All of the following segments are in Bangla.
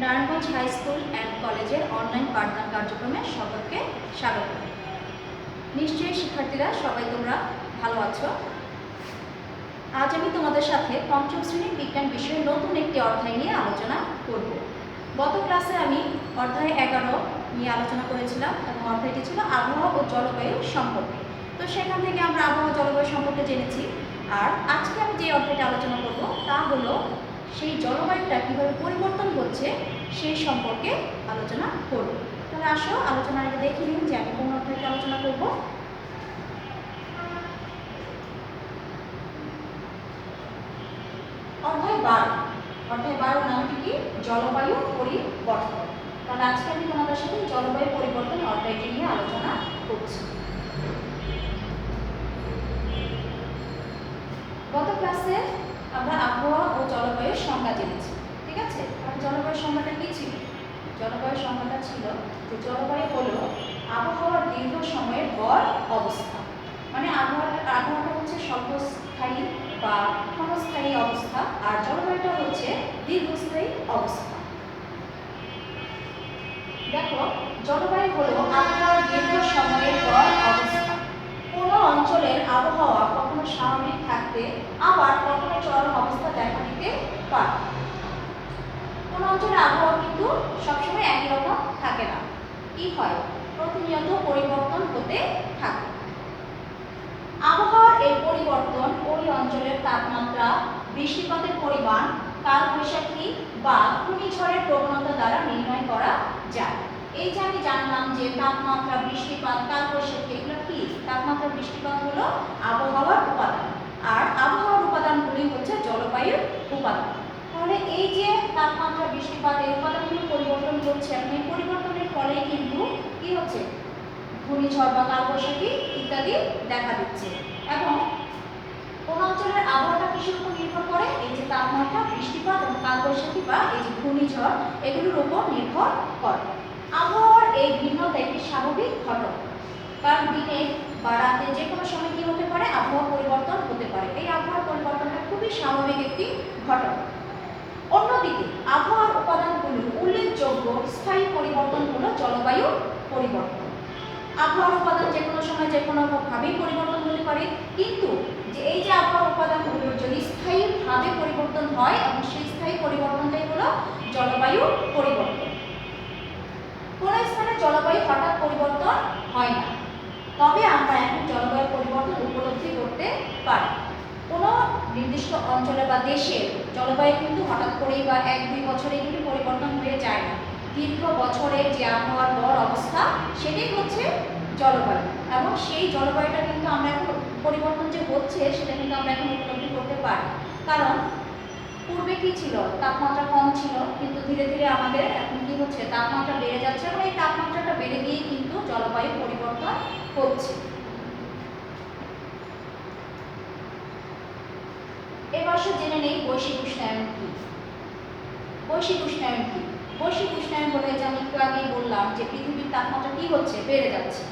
নারায়ণগঞ্জ হাই স্কুল অ্যান্ড কলেজের অনলাইন পাঠদান কার্যক্রমে সকলকে স্বাগত। নিশ্চয়ই শিক্ষার্থীরা সবাই তোমরা ভালো আছো। আজ আমি তোমাদের সাথে পঞ্চম শ্রেণীর বিজ্ঞান বিষয়ের নতুন একটি অধ্যায় নিয়ে আলোচনা করব। গত ক্লাসে আমি অধ্যায় 11 নিয়ে আলোচনা করেছিলাম এবং অধ্যায়টি ছিল আবহাওয়া ও জলবায়ু সম্পর্কে। তো সেখান থেকে আমরা আবহাওয়া জলবায়ু সম্পর্কে জেনেছি। আর আজকে আমি যে অধ্যায়টা আলোচনা করব তা হলো সেই জলবায়ুটা কীভাবে পরিবর্তন হচ্ছে সেই সম্পর্কে আলোচনা করব। তাহলে আসো আলোচনার আগে দেখে নিন যে আমি কোন অধ্যায়কে আলোচনা করব। অধ্যায় 12 নামটি কি? জলবায়ু পরিবর্তন। তাহলে আজকে আমি তোমাদের সাথে জলবায়ু পরিবর্তন অধ্যায়টি নিয়ে আলোচনা করছি। গত ক্লাসে আমরা আবহাওয়া ও জলবায়ুর সংজ্ঞা জেনেছি, ঠিক আছে? আর জলবায়ুর সংজ্ঞাটা কি ছিল? জলবায়ুর সংজ্ঞাটা ছিল যে জলবায়ু হলো আবহাওয়ার দীর্ঘ সময়ের গড় অবস্থা। মানে আবহাওয়াটা হচ্ছে স্বল্পস্থায়ী বা ক্ষণস্থায়ী অবস্থা, আর জলবায়ুটা হচ্ছে দীর্ঘস্থায়ী অবস্থা। দেখো, জলবায়ু হলো আবহাওয়ার দীর্ঘ সময়ের গড় অবস্থা। কোনো অঞ্চলের আবহাওয়া কখনো স্বাভাবিক থাকতে আবার কখনো চরম অবস্থা দেখা দিতে পারে। কোনো অঞ্চলের আবহাওয়া কিন্তু সবসময় একই রকম থাকে না, কি হয়? প্রতিনিয়ত পরিবর্তন হতে থাকে। আবহাওয়ার এই পরিবর্তন ওই অঞ্চলের তাপমাত্রা, বৃষ্টিপাতের পরিমাণ, কালবৈশাখী বা ঘূর্ণিঝড়ের প্রবণতা দ্বারা নির্ণয় করা যায়। এই যে আমি জানলাম যে তাপমাত্রা, বৃষ্টিপাত, কালবৈশাখী এগুলো কি? তাপমাত্রা, বৃষ্টিপাত হলো আবহাওয়ার উপাদান, আর আবহাওয়ার উপাদানগুলি হচ্ছে জলবায়ুর উপাদান। তাহলে এই যে তাপমাত্রা, বৃষ্টিপাত এই উপাদানগুলো পরিবর্তন হচ্ছে, এবং এই পরিবর্তনের ফলে কিন্তু কি হচ্ছে? ঘূর্ণিঝড় বা কালবৈশাখী ইত্যাদি দেখা দিচ্ছে। এবং কোন অঞ্চলের আবহাওয়াটা কিসের উপর নির্ভর করে? এই যে তাপমাত্রা, বৃষ্টিপাত এবং কালবৈশাখী বা এই যে ঘূর্ণিঝড় এগুলোর উপর নির্ভর করে। আবহাওয়ার এই ভিন্নতা একটি স্বাভাবিক ঘটনা, কারণ দিনে বা রাতে যে কোনো সময় কি হতে পারে? আবহাওয়া পরিবর্তন হতে পারে। এই আবহাওয়ার পরিবর্তনটা খুবই স্বাভাবিক একটি ঘটনা। অন্যদিকে আবহাওয়ার উপাদানগুলোর উল্লেখযোগ্য স্থায়ী পরিবর্তন হলো জলবায়ু পরিবর্তন। আবহাওয়ার উপাদান যে কোনো সময় যে কোনোভাবেই পরিবর্তন হতে পারে, কিন্তু যে এই যে আবহাওয়ার উপাদানগুলোর যদি স্থায়ীভাবে পরিবর্তন হয়, এবং সেই স্থায়ী পরিবর্তনটাই হলো জলবায়ু পরিবর্তন। কোনো স্থানে জলবায়ু হঠাৎ পরিবর্তন হয় না, তবে আমরা এখন জলবায়ু পরিবর্তন উপলব্ধি করতে পারি। কোনো নির্দিষ্ট অঞ্চলে বা দেশের জলবায়ু কিন্তু হঠাৎ করেই বা 1-2 বছরে কিন্তু পরিবর্তন হয়ে যায় না। দীর্ঘ বছরের যে আবহাওয়ার গড় অবস্থা সেটাই হচ্ছে জলবায়ু, এবং সেই জলবায়ুটা কিন্তু আমরা এখন পরিবর্তন যে হচ্ছে সেটা কিন্তু আমরা এখন উপলব্ধি করতে পারি। কারণ পূর্বে কি ছিল? তাপমাত্রা কম ছিল, কিন্তু ধীরে ধীরে আমাদের এখন কি হচ্ছে? তাপমাত্রা বেড়ে যাচ্ছে, এবং এই তাপমাত্রাটা বেড়ে গিয়ে কিন্তু জলবায়ু পরিবর্তন হচ্ছে। এবার জেনে নেই বৈশ্বিক উষ্ণায়ন কি। বৈশ্বিক উষ্ণায়ন কি? বৈশ্বিক উষ্ণায়ন বলে যে আমি একটু আগেই বললাম যে পৃথিবীর তাপমাত্রা কি হচ্ছে? বেড়ে যাচ্ছে।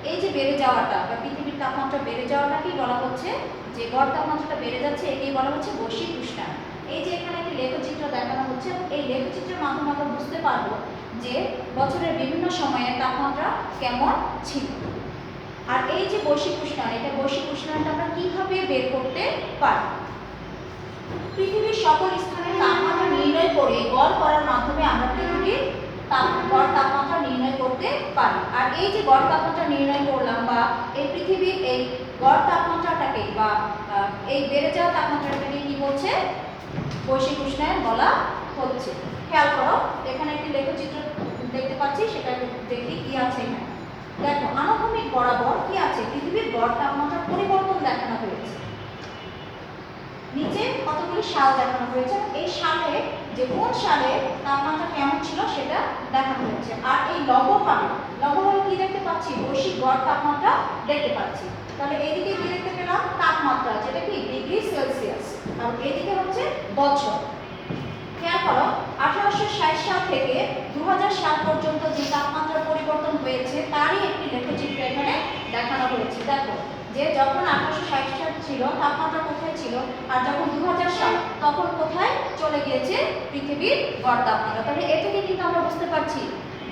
এই যে বেড়ে যাওয়াটা বা পৃথিবীর তাপমাত্রা বেড়ে যাওয়াটা কি বলা হচ্ছে? যে গড় তাপমাত্রাটা বেড়ে যাচ্ছে, একেই বলা হচ্ছে বৈশ্বিক উষ্ণায়ন। এই যে এখানে একটি লেখচিত্র দেখানো হচ্ছে, এই লেখচিত্রের মাধ্যমে আমরা বুঝতে পারবো যে বছরের বিভিন্ন সময়ে তাপমাত্রা কেমন ছিল। আর এই যে বৈশ্বিক উষ্ণায়ন, এটা বৈশ্বিক উষ্ণায়নটা আমরা কিভাবে বের করতে পারি? পৃথিবীর সকল স্থানে তাপমাত্রা নির্ণয় করে গড় করার মাধ্যমে আমরা পৃথিবীর গড় তাপমাত্রা নির্ণয় করতে পারি। আর এই যে গড় তাপমাত্রা নির্ণয় করলাম, বা এই পৃথিবীর এই গড় তাপমাত্রাটাকে বা এই বেড়ে যাওয়া তাপমাত্রাটাকে কি বলছে? বৈশ্বিক উষ্ণায়ন বলা হচ্ছে। খেয়াল করো, এখানে একটি লেখচিত্র দেখতে পাচ্ছি, সেটা দেখি কি আছে এখানে। দেখো, আনুভূমিক বরাবর কি আছে? পৃথিবীর গড় তাপমাত্রার পরিবর্তন দেখানো হয়েছে। নিচে কতগুলি সাল দেখানো হয়েছে, এই সালে যে কোন সালে তাপমাত্রা কেমন ছিল সেটা দেখানো হয়েছে। আর এই লম্বভাবে কি দেখতে পাচ্ছি? বৈশ্বিক গড় তাপমাত্রা দেখতে পাচ্ছি। তাহলে এইদিকে কি দেখতে পেলাম? তাপমাত্রা, যেটা কি ডিগ্রি সেলসিয়াস, আর এইদিকে হচ্ছে বছর। খেয়াল করো, 1860 সাল থেকে 2000 সাল পর্যন্ত যে তাপমাত্রার পরিবর্তন হয়েছে তারই একটি লেখচিত্র এখানে দেখানো হয়েছে। দেখো, যে যখন 1860 সাল ছিল তাপমাত্রা কোথায় ছিল, আর যখন 2000 সাল তখন কোথায় চলে চলে গিয়েছে পৃথিবীর গড় তাপমাত্রা। তাহলে এ থেকে কিন্তু আমরা বুঝতে পারছি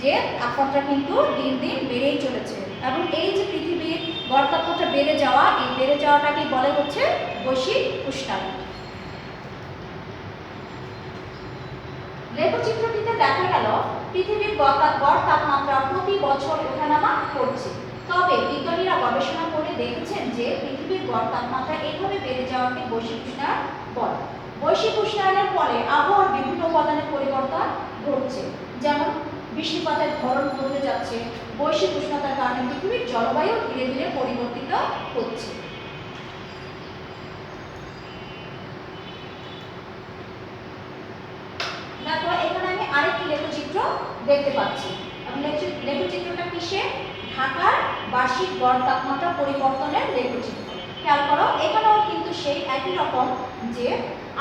যে তাপমাত্রা কিন্তু দিন দিন বেড়েই চলেছে, এবং এই যে পৃথিবীর গড় তাপমাত্রা বেড়ে যাওয়া, এই বেড়ে যাওয়াটাকে বলে হচ্ছে বৈশ্বিক উষ্ণায়ন। লেখচিত্রটিতে দেখা গেল পৃথিবীর গড় তাপমাত্রা প্রতি বছর ওঠানামা করছে। তবে বিজ্ঞানীরা গবেষণা করে দেখেছেন যে পৃথিবীর গড় তাপমাত্রা এভাবে বেড়ে যাওয়াকে বৈশ্বিক উষ্ণায়ন বলে। বৈশ্বিক উষ্ণায়নের ফলে আবহাওয়ার বিভিন্ন উপাদানের পরিবর্তন ঘটছে, যেমন বৃষ্টিপাতের ধরন বদলে যাচ্ছে। বৈশ্বিক উষ্ণতার কারণে পৃথিবীর জলবায়ু ধীরে ধীরে পরিবর্তিত হচ্ছে। দেখো এখানে আমি আরেকটি লেখচিত্র দেখতে পাচ্ছি, এবং লেখচিত্রটা কিসে? ঢাকার বার্ষিক গড় তাপমাত্রা পরিবর্তনের লেখচিত্র। খেয়াল করো, এখানেও কিন্তু সেই একই রকম যে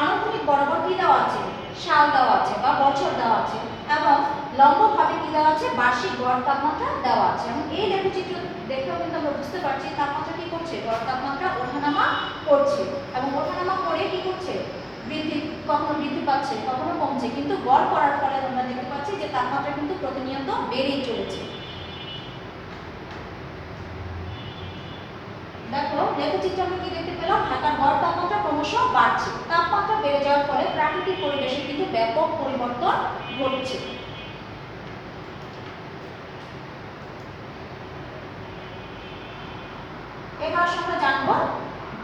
আনুভূমিক বরাবর কি দেওয়া আছে? সাল দেওয়া আছে বা বছর দেওয়া আছে, এবং লম্বভাবে কি দেওয়া আছে? বার্ষিক গড় তাপমাত্রা দেওয়া আছে। এবং এই লেখচিত্র দেখেও কিন্তু আমরা বুঝতে পারছি তাপমাত্রা কি করছে? গড় তাপমাত্রা ওঠানামা করছে, এবং ওঠানামা করে কি করছে? কখনো বৃদ্ধি পাচ্ছে, কখনো কমছে, কিন্তু গড় করার ফলে আমরা দেখতে পাচ্ছি যে তাপমাত্রা কিন্তু প্রতিনিয়ত বেড়েই চলেছে। দেখো লেখচিত্রে আমরা কি দেখতে পেলাম? ঢাকার গড় তাপমাত্রা ক্রমশ বাড়ছে। তাপমাত্রা বেড়ে যাওয়ার ফলে প্রাকৃতিক পরিবেশে কিন্তু ব্যাপক পরিবর্তন ঘটছে। এবার আমরা জানবো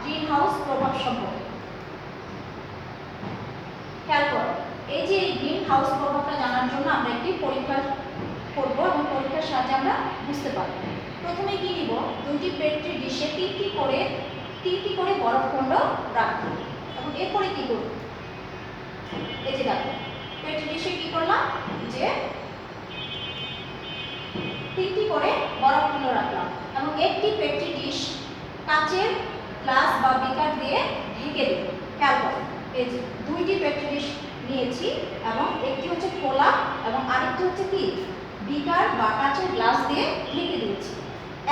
গ্রিন হাউস প্রভাব সম্পর্কে। খেয়াল করো, এই যে গ্রিন হাউস প্রভাবটা জানার জন্য আমরা একটি পরীক্ষা করব, এবং পরীক্ষার সাহায্যে আমরা বুঝতে পারব। প্রথমে কি নিব? দুইটি পেট্রি ডিশে তিনটি করে বরফখণ্ড রাখবো, এবং এরপরে কি করব? এই যে দেখো, পেট্রি ডিশে কি করলাম? যে তিনটি করে বরফখণ্ড রাখলাম, এবং একটি পেট্রি ডিশ কাচের গ্লাস বা বিকার দিয়ে ঢেকে দেব। খেয়াল করো, এই যে দুইটি পেট্রি ডিশ নিয়েছি, এবং একটি হচ্ছে খোলা এবং আরেকটি হচ্ছে কি বিকার বা কাচের গ্লাস দিয়ে ঢেকে দিয়েছি।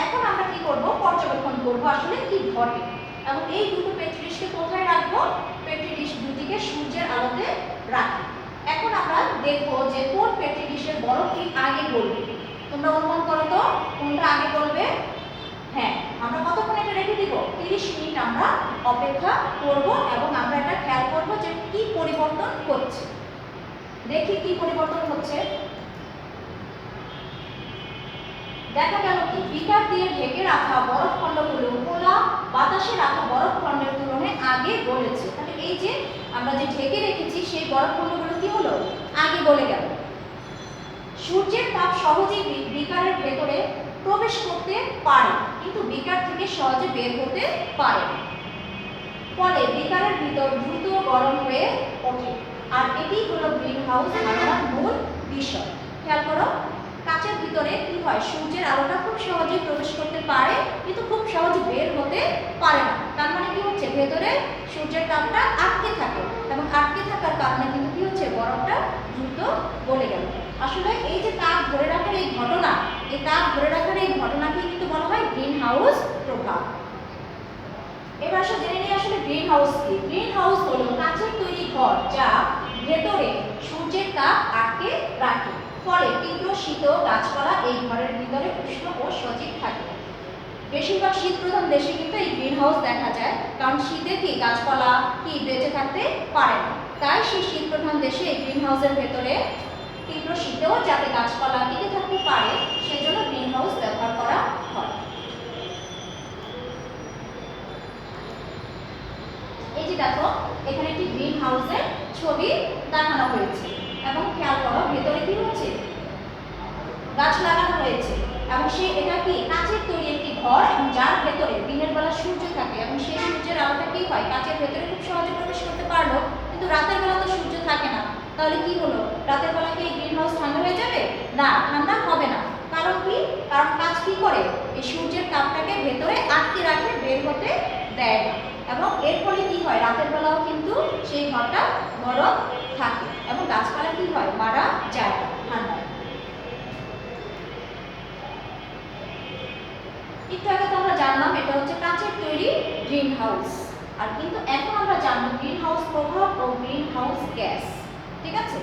এখন আমরা কি করব? পর্যবেক্ষণ করব আসলে কি ঘটে। এবং এই দুটো পেট্রি ডিশকে কোথায় রাখবো? পেট্রি ডিশ দুটিকে সূর্যের আলোতে রাখি। এখন আমরা দেখব যে কোন পেট্রি ডিশের বরফটি আগে গলবে। তোমরা অনুমান করো তো কোনটা আগে গলবে? হ্যাঁ, আমরা কতক্ষণ এটা রেখে দিব? 30 মিনিট আমরা অপেক্ষা করব, এবং আমরা এটা খেয়াল করব যে কি পরিবর্তন হচ্ছে। দেখি কি পরিবর্তন হচ্ছে। দেখা গেল কি বিকার দিয়ে ঢেকে রাখা বরফখণ্ডগুলো খোলা বাতাসে রাখা বরফখণ্ডের তুলনায় আগে গলেছে। তাহলে এই যে আমরা যে ঢেকে রেখেছি সেই বরফখণ্ডগুলো কি হলো? আগে গলে গেল। সূর্যের তাপ সহজেই বিকারের ভেতরে প্রবেশ করতে পারে, কিন্তু বিকার থেকে সহজে বের হতে পারে না। ফলে বিকারের ভিতর দ্রুত গরম হয়ে ওঠে, আর এটি হলো গ্রিন হাউস ধারণার মূল বিষয়। খেয়াল করো, কাচের ভিতরে কি হয়? সূর্যের আলোটা খুব সহজে প্রবেশ করতে পারে, কিন্তু খুব সহজে বের হতে পারে না। তার মানে কি হচ্ছে? ভেতরে সূর্যের তাপটা আটকে থাকে, এবং আটকে থাকার কারণে কিন্তু কি হচ্ছে? বরফটা দ্রুত গলে গেল। আসলে এই যে তাপ ধরে রাখার এই ঘটনা, এই তাপ ধরে রাখার এই ঘটনাকে কিন্তু বলা হয় গ্রিন হাউস প্রভাব। এবার আসলে জেনে নিই আসলে গ্রিন হাউস কি। গ্রিন হাউস হলো কাচের তৈরি ঘর যা ভেতরে সূর্যের তাপ আটকে রাখে, ফলে তীব্র শীত গাছপালা এই ঘরের ভিতরে উষ্ণ ও সজীব থাকে। বেশিরভাগ শীত প্রধান দেশে কিন্তু এই গ্রিন হাউস দেখা যায়, কারণ শীতে কি গাছপালা কি বেঁচে থাকতে পারে না। তাই সেই শীত প্রধান দেশে এই গ্রিন হাউসের ভেতরে তীব্র শীতেও যাতে গাছপালা টিকে থাকতে পারে সেজন্য গ্রিন হাউস ব্যবহার করা হয়। এই যে দেখো, এখানে একটি গ্রিন হাউসের ছবি দেখানো হয়েছে, এবং খেয়াল করো ভেতরে কি হচ্ছে? গাছ লাগানো হয়েছে, এবং এটা কি কাচের তৈরি একটি ঘর, এবং যার ভেতরে দিনের বেলা সূর্য থাকে, এবং সেই সূর্যের আলোটা কি হয়? কাচের ভেতরে খুব সহজে প্রবেশ করতে পারলো, কিন্তু রাতের বেলা তো সূর্য থাকে না। তাহলে কি হলো? রাতের বেলা কি গ্রিন হাউস ঠান্ডা হয়ে যাবে? না, ঠান্ডা হবে না। কারণ কি? কারণ কাচ কি করে? এই সূর্যের তাপটাকে ভেতরে আটকে রাখে, বের হতে দেয় না, এবং এর ফলে কি হয়? রাতের বেলাও কিন্তু সেই ঘরটা গরম থাকে, এবং গাছপালা কি হয়? মারা যায় না ঠান্ডায়। একটু আগে তো আমরা জানলাম এটা হচ্ছে কাচের তৈরি গ্রিন হাউস। আর কিন্তু এখন আমরা জানবো গ্রিন হাউস প্রভাব ও গ্রিন হাউস গ্যাস। ঠিক আছে,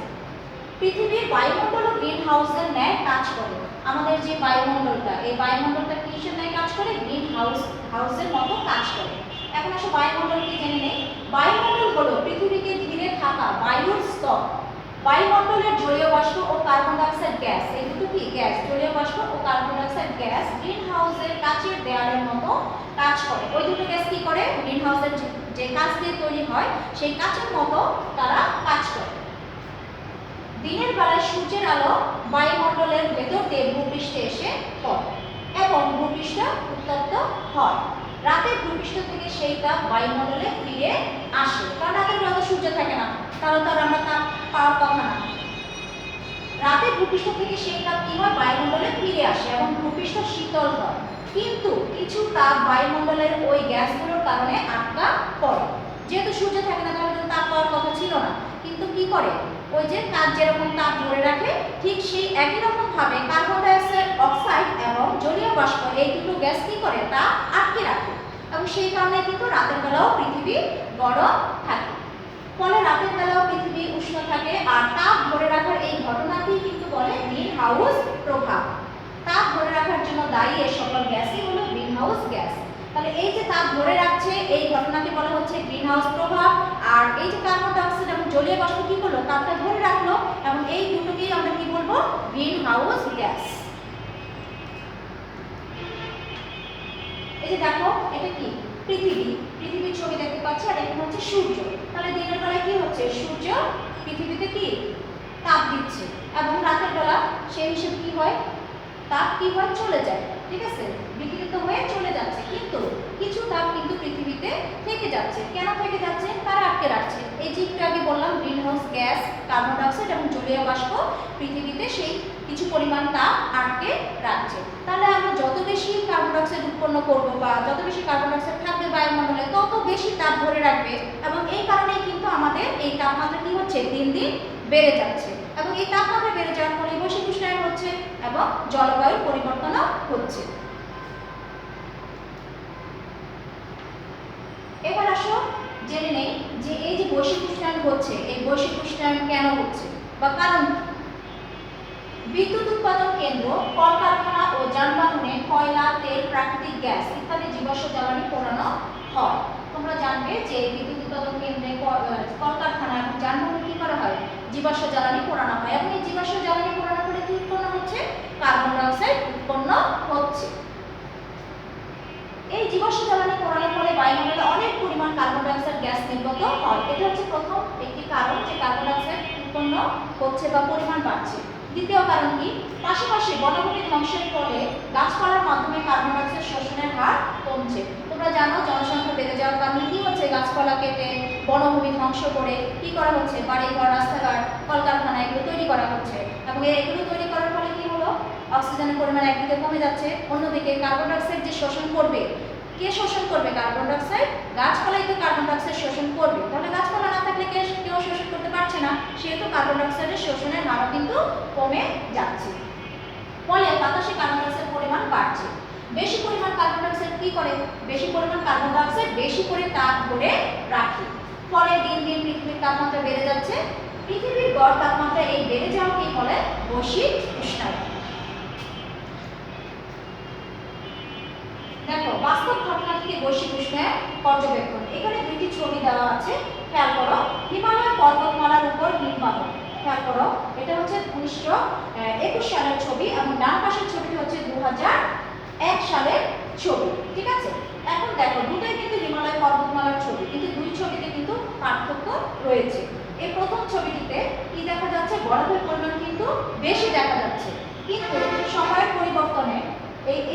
পৃথিবীর বায়ুমণ্ডল গ্রিন হাউসের ন্যায় কাজ করে। আমাদের যে বায়ুমণ্ডলটা, এই বায়ুমণ্ডলটা কিসের ন্যায় কাজ করে? গ্রিন হাউসের মতো কাজ করে। এখন আসো বায়ুমণ্ডল কি জেনে নেই। বায়ুমণ্ডল হলো পৃথিবীকে ঘিরে থাকা বায়ুর স্তর। বায়ুমণ্ডলের জলীয় বাষ্প ও কার্বন ডাই অক্সাইড গ্যাস, এই দুটো কি গ্যাস, জলীয় বাষ্প ও carbon die oxide gas green হাউসের কাচের দেয়ালের মতো কাজ করে। ওই দুটো গ্যাস কি করে? গ্রিন হাউসের যে কাচ দিয়ে তৈরি হয় সেই কাচের মতো তারা কাজ করে। দিনের বেলায় সূর্যের আলো বায়ুমণ্ডলের ভেতর দিয়ে ভূপৃষ্ঠে এসে পড়ে এবং ভূপৃষ্ঠ উত্তপ্ত হয়। রাতে ভূপৃষ্ঠ থেকে সেই তাপ বায়ুমণ্ডলে ফিরে আসে, কারণ রাতের বেলা তো সূর্য থাকে না, তাহলে তো আমরা তাপ পাওয়ার কথা না। রাতে ভূপৃষ্ঠ থেকে সেই তাপ কি হয়? বায়ুমণ্ডলে ফিরে আসে এবং ভূপৃষ্ঠ শীতল হয়। কিন্তু কিছু তাপ বায়ুমণ্ডলের ওই গ্যাসগুলোর কারণে আটকা পড়ে। যেহেতু সূর্য থাকে না, তাহলে তো তাপ পাওয়ার কথা ছিল না, কিন্তু কি করে? ওই যে কাঁচ যেরকম তাপ ধরে রাখে, ঠিক সেই একই রকম ভাবে কার্বন ডাই অক্সাইড এবং জলীয় বাষ্প এই দুটো গ্যাস কি করে? তা আটকে রাখে এবং সেই কারণে কিন্তু রাতের বেলাও পৃথিবী গরম থাকে। ফলে রাতের বেলাও পৃথিবী উষ্ণ থাকে। আর তাপ ধরে রাখার এই ঘটনাকেই কিন্তু বলে গ্রিন হাউস প্রভাব। তাপ ধরে রাখার জন্য দায়ী এই সকল গ্যাসই হলো গ্রিন হাউস গ্যাস। তাহলে এই যে তাপ ধরে রাখছে এই ঘটনাকে বলা হচ্ছে গ্রিন হাউস প্রভাব। আর এই যে কার্বন ডাই অক্সাইড এবং জলীয় বাষ্প কি করলো? তাপটা ধরে রাখলো এবং এই দুটোকেই আমরা কি বলবো? Green house gas. এই যে দেখো, এটা কি? পৃথিবীর ছবি দেখতে পাচ্ছি, আর এখানে হচ্ছে সূর্য। তাহলে দিনের বেলায় কি হচ্ছে? সূর্য পৃথিবীতে কি তাপ দিচ্ছে এবং রাতের বেলা সেই হিসেবে কি হয়? তাপ কি হয়? চলে যায়। ঠিক আছে, বিকিরিত হয়ে চলে যাচ্ছে, কিন্তু কিছু তাপ কিন্তু পৃথিবীতে থেকে যাচ্ছে। কেন থেকে যাচ্ছে? তারা আটকে রাখছে। এই যে একটু আগে বললাম green house gas, carbon die oxide এবং জলীয় বাষ্প পৃথিবীতে সেই কিছু পরিমাণ তাপ আটকে রাখছে। তাহলে আমরা যত বেশি কার্বন ডাই অক্সাইড উৎপন্ন করব বা যত বেশি কার্বন ডাই অক্সাইড থাকবে বায়ুমণ্ডলে, তত বেশি তাপ ধরে রাখবে এবং এই কারণেই কিন্তু আমাদের এই তাপমাত্রা কি হচ্ছে? দিন দিন বেড়ে যাচ্ছে এবং এই তাপমাত্রা বেড়ে যাওয়ার ফলে বৈশ্বিক উষ্ণায়ন হচ্ছে এবং জলবায়ুর পরিবর্তনও হচ্ছে। এবার আসো জেনে নেই যে এই যে বৈশ্বিক উষ্ণায়ন হচ্ছে, এই বৈশ্বিক উষ্ণায়ন কেন হচ্ছে বা কারণ। বিদ্যুৎ উৎপাদন কেন্দ্র, কলকারখানা ও যানবাহনে কয়লা, তেল, প্রাকৃতিক গ্যাস ইত্যাদি জীবাশ্ম জ্বালানি পোড়ানো হয়। তোমরা জানবে যে বিদ্যুৎ উৎপাদন কেন্দ্রে, কলকারখানা এবং যানবাহনে কি করা হয়? জীবাশ্ম জ্বালানি পোড়ানো হয় এবং এই জীবাশ্ম জ্বালানি পোড়ানোর ফলে কি উৎপন্ন হচ্ছে? কার্বন ডাই অক্সাইড উৎপন্ন হচ্ছে। এই জীবাশ্ম জ্বালানি পোড়ানোর ফলে বায়ুমণ্ডলে অনেক পরিমাণ কার্বন ডাই অক্সাইড গ্যাস নির্গত হয়। এটা হচ্ছে প্রথম একটি কারণ যে কার্বন ডাই অক্সাইড উৎপন্ন হচ্ছে বা পরিমাণ বাড়ছে। দ্বিতীয় কারণ কি? পাশাপাশি বনভূমি ধ্বংসের ফলে গাছপালার মাধ্যমে কার্বন ডাই অক্সাইড শোষণের হার কমছে। তোমরা জানো জনসংখ্যা বেড়ে যাওয়ার কারণে কি হচ্ছে? গাছপালা কেটে বনভূমি ধ্বংস করে কি করা হচ্ছে? বাড়িঘর, রাস্তাঘাট, কলকারখানা এগুলো তৈরি করা হচ্ছে এবং এগুলো তৈরি করার ফলে কি হলো? অক্সিজেনের পরিমাণ একদিকে কমে যাচ্ছে, অন্যদিকে কার্বন ডাই অক্সাইড যে শোষণ করবে, কে শোষণ করবে? Carbon die oxide. গাছপালাই তো কার্বন ডাই অক্সাইড শোষণ করবে, তাহলে গাছপালা না থাকলে কেউ শোষণ করতে পারছে না, সেহেতু কার্বন ডাই অক্সাইডের শোষণের হারও কিন্তু কমে যাচ্ছে। ফলে বাতাসে কার্বন ডাই অক্সাইড পরিমাণ বাড়ছে। বেশি পরিমাণ কার্বন ডাই অক্সাইড কি করে? বেশি পরিমাণ কার্বন ডাই অক্সাইড বেশি করে তাপ ধরে রাখে। ফলে দিন দিন পৃথিবীর তাপমাত্রা বেড়ে যাচ্ছে। পৃথিবীর গড় তাপমাত্রা এই বেড়ে যাওয়াকে বলে বৈশ্বিক উষ্ণায়ন। দেখো, বাস্তব ঘটনা থেকে বৈশ্বিক উষ্ণায়ন পর্যবেক্ষণ। এখানে দুইটি ছবি দেওয়া আছে, খেয়াল করো। হিমালয় পর্বতমালার উপর হিমবাহ। খেয়াল করো, এটা হচ্ছে 1921 সালের ছবি এবং ডান পাশের ছবিটি হচ্ছে 2001 সালের ছবি। ঠিক আছে, এখন দেখো দুটোই কিন্তু হিমালয় পর্বতমালার ছবি, কিন্তু দুই ছবিতে কিন্তু পার্থক্য রয়েছে। এই প্রথম ছবিটিতে কি দেখা যাচ্ছে? বরফের পরিমাণ কিন্তু বেশি দেখা যাচ্ছে, কিন্তু সময়ের পরিবর্তনে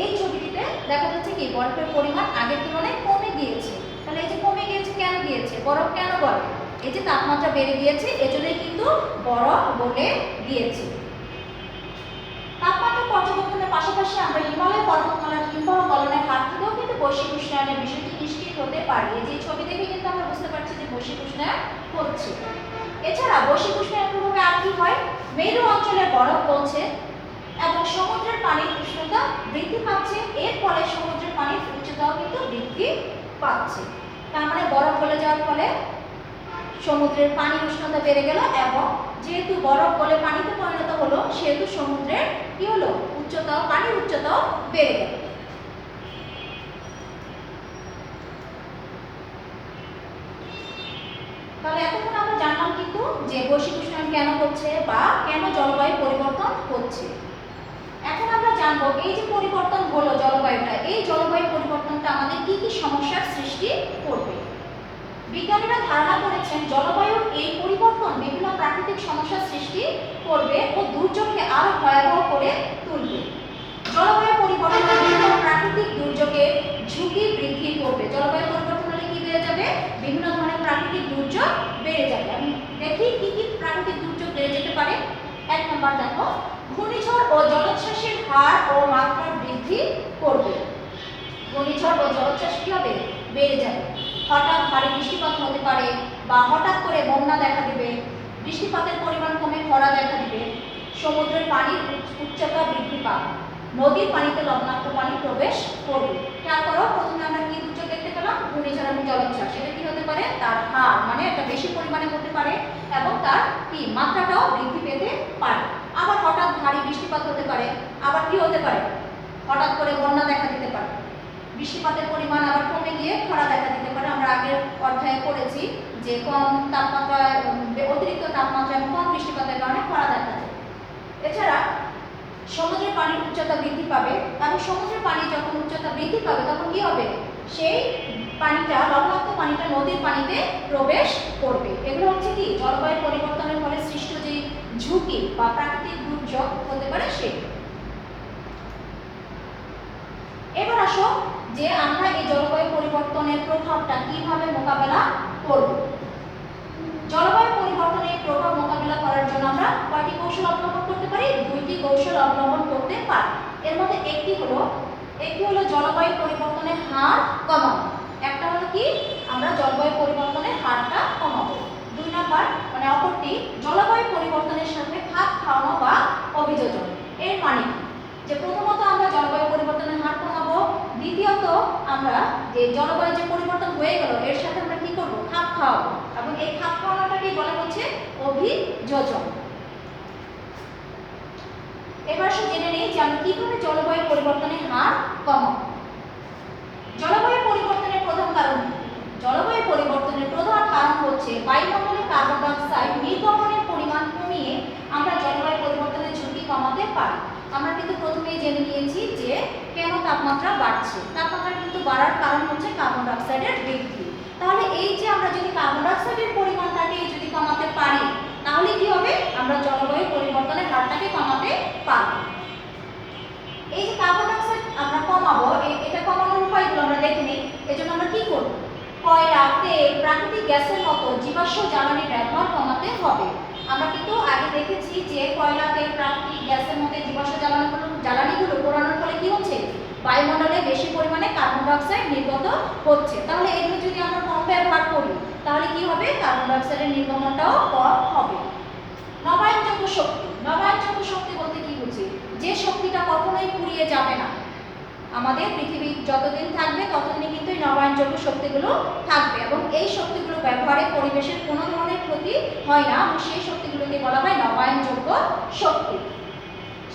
এই ছবিটিতে দেখা যাচ্ছে কি বরফের পরিমাণ আগের তুলনায় কমে গিয়েছে। তাহলে এই যে কমে গিয়েছে, কেন গিয়েছে? বরফ কেন গলে? এই যে তাপমাত্রা বেড়ে গিয়েছে, এজন্যই কিন্তু বরফ গলে গিয়েছে। তাপমাত্রা পর্যবেক্ষণের পাশাপাশি আমরা হিমালয় পর্বতমালার হিমবাহ গলনের হার থেকেও কিন্তু বৈশ্বিক উষ্ণায়নের বিষয়টি নিশ্চিত হতে পারি। এই যে ছবি দেখে কিন্তু আমরা বুঝতে পারছি যে বৈশ্বিক উষ্ণায়ন হচ্ছে। এছাড়া বৈশ্বিক উষ্ণায়নের প্রভাবে আর কি হয়? মেরু অঞ্চলে বরফ গলছে এবং সমুদ্রের পানির উষ্ণতা বৃদ্ধি পাচ্ছে। এর ফলে সমুদ্রের পানির উচ্চতাও কিন্তু বৃদ্ধি পাচ্ছে। তার মানে বরফ গলে যাওয়ার ফলে সমুদ্রের পানির উষ্ণতা বেড়ে গেল এবং যেহেতু বরফ গলে পানিতে পরিণত হলো সেহেতু সমুদ্রের কি হলো উচ্চতাও পানির উচ্চতাও বেড়ে গেল। তাহলে এতক্ষণ আমরা জানলাম কিন্তু যে বৈশ্বিক উষ্ণায়ন কেন হচ্ছে বা কেন জলবায়ু পরিবর্তন হচ্ছে। এখন আমরা জানবো এই যে পরিবর্তন হলো জলবায়ুটা, এই জলবায়ু পরিবর্তনটা আমাদের কি কি সমস্যার সৃষ্টি করবে। বিজ্ঞানীরা ধারণা করেছেন জলবায়ুর এই পরিবর্তন বিভিন্ন প্রাকৃতিক সমস্যার সৃষ্টি করবে ও দুর্যোগকে আরো ভয়াবহ করে তুলবে। জলবায়ু পরিবর্তন বিভিন্ন প্রাকৃতিক দুর্যোগের ঝুঁকি বৃদ্ধি করবে। জলবায়ু পরিবর্তন হলে কি বেড়ে যাবে? বিভিন্ন ধরনের প্রাকৃতিক দুর্যোগ বেড়ে যাবে। আমি দেখি কি কি প্রাকৃতিক দুর্যোগ বেড়ে যেতে পারে। 1 নম্বর দেখো, ঘূর্ণিঝড় ও জলোচ্ছ্বাসের হার ও মাত্রা বৃদ্ধি করবে। ঘূর্ণিঝড় ও জলোচ্ছ্বাস কি হবে? বেড়ে যাবে। হঠাৎ ভারী বৃষ্টিপাত হতে পারে বা হঠাৎ করে বন্যা দেখা দিবে, বৃষ্টিপাতের পরিমাণ কমে খরা দেখা দিবে, সমুদ্রের পানির উচ্চতা বৃদ্ধি পাবে, নদীর পানিতে লবণাক্ত পানি প্রবেশ করবে। খেয়াল করো, প্রথমে আমরা কি দুর্যোগ দেখতে পেলাম? ঘূর্ণিঝড় এবং জলোচ্ছ্বাস। এটা কি হতে পারে? তার হার মানে একটা বেশি পরিমাণে হতে পারে এবং তার কি মাত্রাটাও বৃদ্ধি পেতে পারে। আবার হঠাৎ ভারী বৃষ্টিপাত হতে পারে, আবার কি হতে পারে? হঠাৎ করে বন্যা দেখা দিতে পারে, বৃষ্টিপাতের পরিমাণ আবার কমে গিয়ে খরা দেখা দিতে পারে। আমরা আগের অধ্যায়ে পড়েছি যে কম তাপমাত্রা, অতিরিক্ত তাপমাত্রা এবং কম বৃষ্টিপাতের কারণে খরা দেখা যায়। এছাড়া সমুদ্রের পানির উচ্চতা বৃদ্ধি পাবে এবং সমুদ্রের পানি যখন উচ্চতা বৃদ্ধি পাবে তখন কি হবে? সেই পানিটা, লবণাক্ত পানিটা নদীর পানিতে প্রবেশ করবে। এগুলো হচ্ছে কি জলবায়ু পরিবর্তনের ফলে সৃষ্ট যে ঝুঁকি বা প্রাকৃতিক দুর্যোগ হতে পারে সেটা। এবার আসো যে আমরা এই জলবায়ু পরিবর্তনের প্রভাবটা কিভাবে মোকাবেলা করব। জলবায়ু পরিবর্তনের প্রভাব মোকাবেলা করার জন্য আমরা কয়টি কৌশল অবলম্বন করতে পারি? 2টি কৌশল অবলম্বন করতে পারি। এর মধ্যে একটি হলো জলবায়ু পরিবর্তনের হার কমানো। একটা হলো কি আমরা জলবায়ু পরিবর্তনের হারটা কমাবো। 2 নাম্বার মানে অপরটি জলবায়ু পরিবর্তনের সাথে খাপ খাওয়ানো বা অভিযোজন। এর মানে যে প্রথমত আমরা জলবায়ু পরিবর্তনের হার কমাবো, দ্বিতীয়ত আমরা যে জলবায়ু যে পরিবর্তন হয়ে গেল এর সাথে আমরা কি করব? খাপ খাওয়াবো। এবং এই খাপ খাওয়ানোটাকে বলা হচ্ছে অভিযোজন। এবার সে জেনে নেই যে আমরা কিভাবে জলবায়ু পরিবর্তনের হার কমাবো। জলবায়ু পরিবর্তনের প্রধান কারণ, জলবায়ু পরিবর্তনের প্রধান কারণ হচ্ছে বায়ুমণ্ডলে কার্বন ডাই অক্সাইড নির্গমনের পরিমাণ কমিয়ে আমরা জলবায়ু পরিবর্তনের ঝুঁকি কমাতে পারি। আমরা কিন্তু প্রথমেই জেনে নিয়েছি যে কেন তাপমাত্রা বাড়ছে। তাপমাত্রা কিন্তু বাড়ার কারণ হচ্ছে কার্বন ডাই অক্সাইডের বৃদ্ধি। তাহলে এই যে আমরা যদি কার্বন ডাই অক্সাইডের পরিমাণটাকে যদি কমাতে পারি তাহলে কি হবে? আমরা জলবায়ু পরিবর্তনের হারটাকে কমাতে পারব। এই যে কার্বন ডাই অক্সাইড আমরা কমাবো, এটা কমানোর উপায়গুলো আমরা দেখে নিই। এজন্য আমরা কি করব? কয়লা, তেল, প্রাকৃতিক গ্যাসের মতো জীবাশ্ম জ্বালানির ব্যবহার কমাতে হবে। আমরা কিন্তু আগে দেখেছি যে কয়লা, তেল, প্রাকৃতিক গ্যাসের মতো জীবাশ্ম জ্বালানিগুলো পোড়ানোর ফলে কি হচ্ছে? বায়ুমণ্ডলে বেশি পরিমাণে কার্বন ডাই অক্সাইড নির্গত হচ্ছে। তাহলে এগুলো যদি আমরা কম ব্যবহার করি তাহলে কি হবে? কার্বন ডাই অক্সাইডের নির্গমনটাও কম হবে। নবায়নযোগ্য শক্তি। নবায়নযোগ্য শক্তি বলতে কি বুঝি? যে শক্তিটা কখনোই ফুরিয়ে যাবে না। আমাদের পৃথিবী যতদিন থাকবে ততদিনই কিন্তু এই নবায়নযোগ্য শক্তিগুলো থাকবে এবং এই শক্তিগুলো ব্যবহারে পরিবেশের কোনো ধরনের ক্ষতি হয় না। সেই শক্তিগুলোকে বলা হয় নবায়নযোগ্য শক্তি।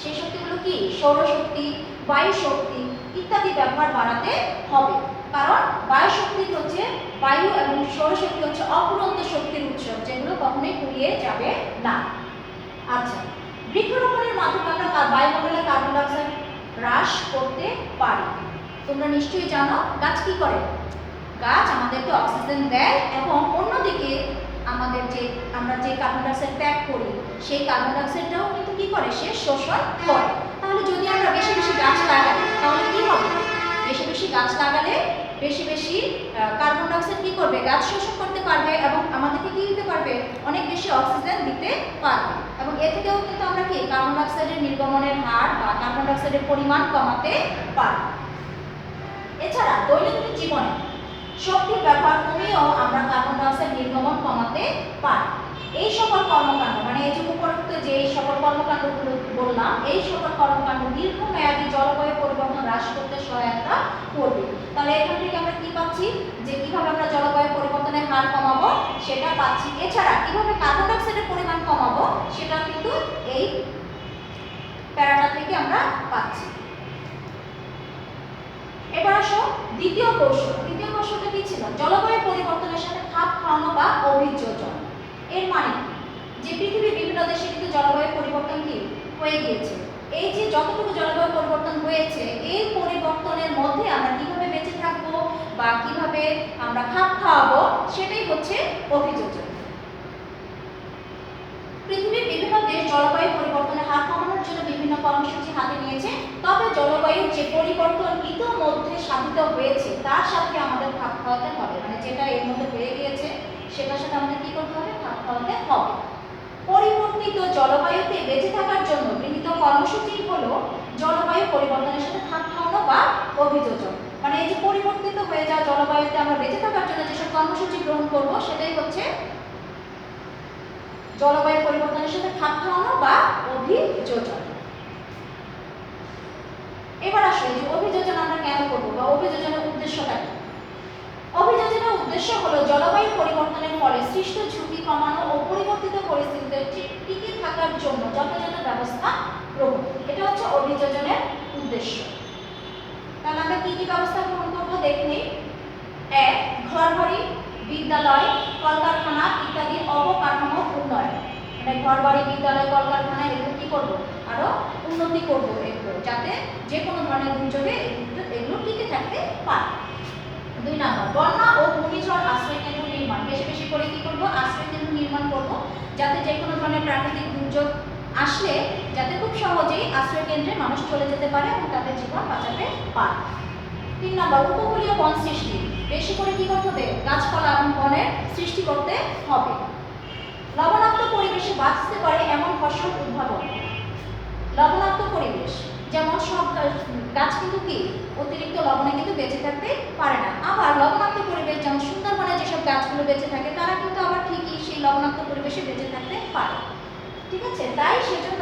সেই শক্তিগুলো কি? সৌরশক্তি, বায়ু শক্তি ইত্যাদি ব্যবহার বাড়াতে হবে। কারণ বায়ু শক্তি হচ্ছে, বায়ু এবং সৌরশক্তি হচ্ছে অফুরন্ত শক্তির উৎস, যেগুলো কখনোই ফুরিয়ে যাবে না। আচ্ছা, বৃক্ষরোপণের মাধ্যমে আমরা বায়ুমণ্ডলে কার্বন ডাই অক্সাইড হ্রাস করতে পারি। তোমরা নিশ্চয়ই জানো গাছ কি করে? গাছ আমাদেরকে অক্সিজেন দেয় এবং অন্যদিকে আমাদের যে আমরা যে কার্বন ডাই অক্সাইড ত্যাগ করি সেই কার্বন ডাই অক্সাইডটাও কিন্তু কি করে? সে শোষণ করে। তাহলে যদি আমরা বেশি বেশি গাছ লাগাই তাহলে কি হবে? বেশি বেশি গাছ লাগালে বেশি বেশি কার্বন ডাই অক্সাইড কি করবে? গাছ শোষণ করতে পারবে এবং আমাদেরকে কি দিতে পারবে? অনেক বেশি অক্সিজেন দিতে পারবে। এবং এ থেকেও কিন্তু আমরা কি কার্বন ডাই অক্সাইডের নির্গমনের হার বা কার্বন ডাই অক্সাইডের পরিমাণ কমাতে পারি। এছাড়া দৈনন্দিন জীবনে শক্তির ব্যবহার কমিয়েও আমরা কার্বন ডাই অক্সাইড নির্গমন কমাতে পারি। এই সকল কর্মকাণ্ড মানে এই যে উপরোক্ত যে সকল কর্মকাণ্ডগুলো বললাম, এই সকল কর্মকাণ্ড দীর্ঘমেয়াদী জলবায়ু পরিবর্তন হ্রাস করতে সহায়তা করবে। তাহলে এখান থেকে আমরা কি পাচ্ছি, যে কিভাবে আমরা জলবায়ু পরিবর্তনের হার কমাবো সেটা পাচ্ছি। এছাড়া কিভাবে কার্বন ডাই অক্সাইডের পরিমাণ কমাবো সেটা কিন্তু এই প্যারাটা থেকে আমরা পাচ্ছি। এবার আসো দ্বিতীয় কৌশল। দ্বিতীয় কৌশলটা কি ছিল? জলবায়ু পরিবর্তনের সাথে খাপ খাওয়ানো বা অভিযোজন। এর মানে যে পৃথিবীর বিভিন্ন দেশে কিন্তু জলবায়ু পরিবর্তন কি হয়ে গিয়েছে, এই যে যতটুকু জলবায়ু পরিবর্তন হয়েছে এই পরিবর্তনের মধ্যে আমরা কিভাবে বেঁচে থাকবো বা কিভাবে আমরা খাপ খাওয়াবো সেটাই হচ্ছে অভিযোজন। পৃথিবীর বিভিন্ন দেশ জলবায়ু পরিবর্তনের হার কমানোর জন্য বিভিন্ন কর্মসূচি হাতে নিয়েছে, তবে জলবায়ুর যে পরিবর্তন ইতিমধ্যে সাধিত হয়েছে তার সাথে আমাদের খাপ খাওয়াতে হবে। মানে যেটা এর মধ্যে হয়ে গিয়েছে সেটার সাথে আমাদের কি করতে হবে? খাপ খাওয়াতে হবে। পরিবর্তিত জলবায়ুতে বেঁচে থাকার জন্য গৃহীত কর্মসূচি হলো জলবায়ু পরিবর্তনের সাথে খাপ খাওয়ানো বা অভিযোজন। মানে এই যে পরিবর্তিত হয়ে যাওয়া জলবায়ুতে আমরা বেঁচে থাকার জন্য যেসব কর্মসূচি গ্রহণ করব সেটাই হচ্ছে জলবায়ু পরিবর্তনের সাথে খাপ খাওয়ানো বা অভিযোজন। এবার আসলে যে অভিযোজন আমরা কেন করব বা অভিযোজনের উদ্দেশ্যটা কি? অভিযোজনের উদ্দেশ্য হলো জলবায়ু পরিবর্তনের ফলে সৃষ্ট ঝুঁকি কমানো ও পরিবর্তিত পরিস্থিতিতে টিকে থাকার জন্য যথাযথ ব্যবস্থা গ্রহণ। এটা হচ্ছে অভিযোজনের উদ্দেশ্য। তাহলে আমরা কি কি ব্যবস্থা গ্রহণ করব দেখে নিই। ১. ঘরবাড়ি, বিদ্যালয়, কলকারখানা ইত্যাদি অবকাঠামো উন্নয়ন। মানে ঘরবাড়ি, বিদ্যালয়, কলকারখানা এগুলো কি করব? আরো উন্নতি করব এগুলো, যাতে যে কোনো ধরনের দুর্যোগে এগুলো টিকে থাকতে পারে। ২ নম্বর বন্যা ও ঘূর্ণিঝড় আশ্রয় কেন্দ্র নির্মাণ। বেশি বেশি করে কি করব? আশ্রয় কেন্দ্র নির্মাণ করব, যাতে যে কোনো ধরনের প্রাকৃতিক দুর্যোগ আসলে যাতে খুব সহজেই আশ্রয় কেন্দ্রে মানুষ চলে যেতে পারে এবং তাদের জীবন বাঁচাতে পারে। ৩ নম্বর উপকূলীয় বন সৃষ্টি। বেশি করে কি করতে হবে? গাছপালা এবং বনের সৃষ্টি করতে হবে। লবণাক্ত পরিবেশে বাঁচতে পারে এমন ফসল উদ্ভাবন। লবণাক্ত পরিবেশ যেমন সব গাছ কিন্তু কি অতিরিক্ত লবণে কিন্তু বেঁচে থাকতে পারে না। আবার লবণাক্ত পরিবেশ যেমন সুন্দরবনে যেসব গাছগুলো বেঁচে থাকে তারা কিন্তু আবার ঠিকই সেই লবণাক্ত পরিবেশে বেঁচে থাকতে পারে। ঠিক আছে, তাই সেজন্য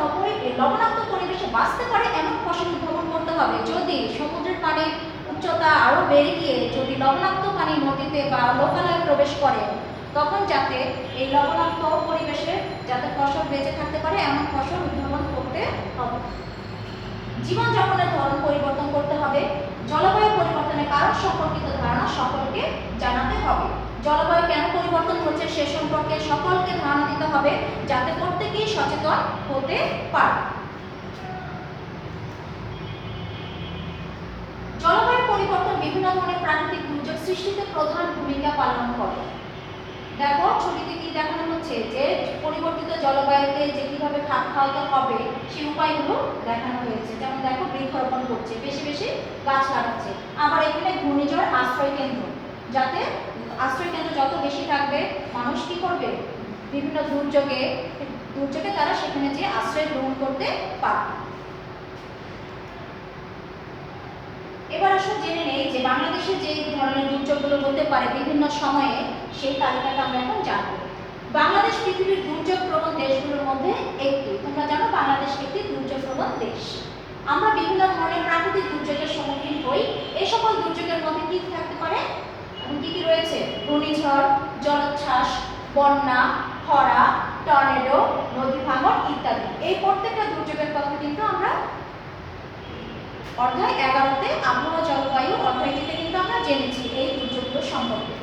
লবণাক্ত পরিবেশে বাঁচতে পারে এমন ফসল উদ্ভাবন করতে হবে। যদি সমুদ্রের পানির উচ্চতা আরো বেড়ে গিয়ে যদি লবণাক্ত পানি নদীতে বা লোকালয়ে প্রবেশ করে, তখন যাতে এই লবণাক্ত পরিবেশে যাতে ফসল বেঁচে থাকতে পারে এমন ফসল উদ্ভাবন করতে হবে। জীবনযাপনের ধরন পরিবর্তন করতে হবে। জলবায়ু পরিবর্তনের কারণ সম্পর্কিত ধারণা সকলকে জানাতে হবে। জলবায়ু কেন পরিবর্তন হচ্ছে সে সম্পর্কে সকলকে ধারণা দিতে হবে, যাতে প্রত্যেকেই সচেতন হতে পারে। জলবায়ু পরিবর্তন বিভিন্ন ধরনের প্রাকৃতিক দুর্যোগ সৃষ্টিতে প্রধান ভূমিকা পালন করে। দেখো ছবিতে কি দেখানো হচ্ছে যে পরিবর্তিত জলবায়ুতে যে কিভাবে খাপ খাওয়াতে হবে সেই উপায়গুলো দেখানো হয়েছে। যেমন দেখো বৃক্ষরোপণ করছে, বেশি বেশি গাছ লাগাচ্ছে। আবার এখানে ঘূর্ণিঝড় আশ্রয় কেন্দ্র, যাতে আশ্রয় কেন্দ্র যত বেশি থাকবে মানুষ কি করবে? বিভিন্ন দুর্যোগে তারা সেখানে যে আশ্রয় গ্রহণ করতে পারবে। এবার আসো জেনে নেই যে বাংলাদেশে যে ধরনের দুর্যোগগুলো হতে পারে বিভিন্ন সময়ে সেই তালিকাটা আমরা এখন জানবো। বাংলাদেশ পৃথিবীর দুর্যোগ প্রবণ দেশগুলোর মধ্যে একটি। তোমরা জানো বাংলাদেশ একটি দুর্যোগ প্রবণ দেশ। আমরা বিভিন্ন ধরনের প্রাকৃতিক দুর্যোগের সম্মুখীন হই। এই সকল দুর্যোগের মধ্যে কি থাকতে পারে এবং কি কি রয়েছে? ঘূর্ণিঝড়, জলোচ্ছ্বাস, বন্যা, খরা, টর্নেডো, নদী ভাঙন ইত্যাদি। এই প্রত্যেকটা দুর্যোগের কথা কিন্তু আমরা অধ্যায় 11তে আবহাওয়া জলবায়ু অধ্যায়টিতে কিন্তু আমরা জেনেছি এই দুর্যোগগুলো সম্পর্কে।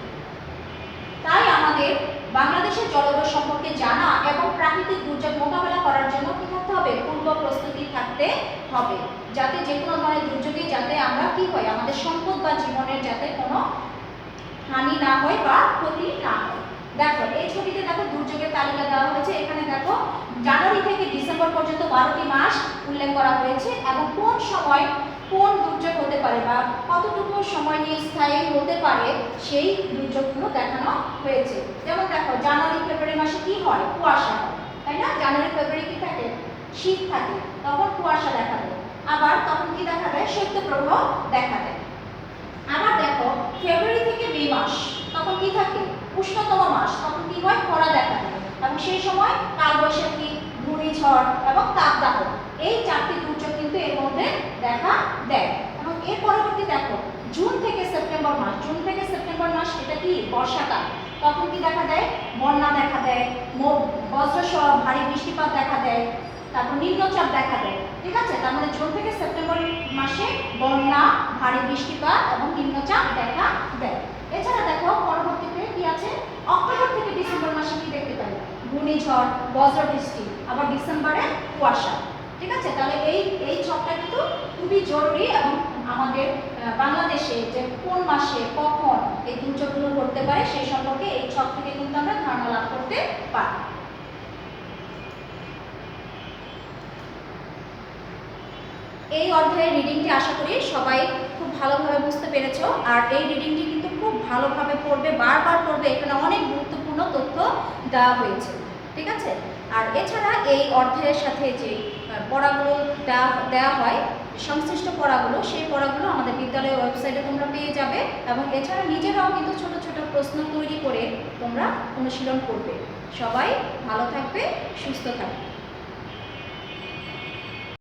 তাই আমাদের বাংলাদেশের জলবায়ু সম্পর্কে জানা এবং প্রাকৃতিক দুর্যোগ মোকাবেলা করার জন্য কি থাকতে হবে? পূর্ব প্রস্তুতি থাকতে হবে, যাতে যে কোনো ধরনের দুর্যোগে যাতে আমরা কি হয় আমাদের সম্পদ বা জীবনের যাতে কোনো হানি না হয় বা ক্ষতি না হয়। দেখো এই ছবিতে দেখো দুর্যোগের তালিকা দেওয়া হয়েছে। এখানে দেখো জানুয়ারি থেকে ডিসেম্বর পর্যন্ত 12টি মাস উল্লেখ করা হয়েছে এবং কোন সময় কোন দুর্যোগ হতে পারে বা কতটুকু সময় নিয়ে স্থায়ী হতে পারে সেই দুর্যোগগুলো দেখানো হয়েছে। যেমন দেখো জানুয়ারি ফেব্রুয়ারি মাসে কি হয়? কুয়াশা হয়, তাই না? জানুয়ারি ফেব্রুয়ারি কি থাকে? শীত থাকে, তখন কুয়াশা দেখা দেয়। আবার তখন কি দেখা দেয়? শৈত্যপ্রবাহ দেখা দেয়। আবার দেখো ফেব্রুয়ারি থেকে মে মাস তখন কি থাকে? উষ্ণতম মাস, তখন কি হয়? খরা দেখা দেয় এবং সেই সময় কালবৈশাখী, ঘূর্ণিঝড় ঘূর্ণিঝড় এবং তাপদাহ, এই 4টি দুর্যোগ কিন্তু এর মধ্যে দেখা দেয়। এবং এর পরবর্তী দেখো জুন থেকে সেপ্টেম্বর মাস এটা কি বর্ষাকাল। তখন কি দেখা দেয়? বন্যা দেখা দেয়, বজ্রসহ ভারী বৃষ্টিপাত দেখা দেয়, তারপর নিম্নচাপ দেখা দেয়। ঠিক আছে, তার মানে জুন থেকে সেপ্টেম্বর মাসে বন্যা, ভারী বৃষ্টিপাত এবং নিম্নচাপ দেখা দেয়। এছাড়া দেখো পরবর্তীতে কি আছে, অক্টোবর থেকে ডিসেম্বর মাসে কি দেখতে পাই? ঘূর্ণিঝড়, বজ্রবৃষ্টি, আবার ডিসেম্বরে কুয়াশা। ঠিক আছে, তাহলে এই ছকটা কিন্তু খুবই জরুরি এবং আমাদের বাংলাদেশে যে কোন মাসে কখন এই দুর্যোগগুলো ঘটতে পারে সেই সম্পর্কে এই ছক থেকে কিন্তু আমরা ধারণা লাভ করতে পারি। এই অধ্যায়ের রিডিংটি আশা করি সবাই খুব ভালোভাবে বুঝতে পেরেছো। আর এই রিডিংটি কিন্তু খুব ভালোভাবে পড়বে, বারবার পড়বে, এখানে অনেক গুরুত্বপূর্ণ তথ্য দেওয়া হয়েছে। ঠিক আছে, আর এছাড়া এই অধ্যায়ের সাথে যে পড়াগুলো দেওয়া হয়, সংশ্লিষ্ট পড়াগুলো, সেই পড়াগুলো আমাদের বিদ্যালয়ের ওয়েবসাইটে তোমরা পেয়ে যাবে। এবং এছাড়া নিজেরাও কিন্তু ছোট ছোট প্রশ্ন তৈরি করে তোমরা অনুশীলন করবে। সবাই ভালো থাকবে, সুস্থ থাকবে।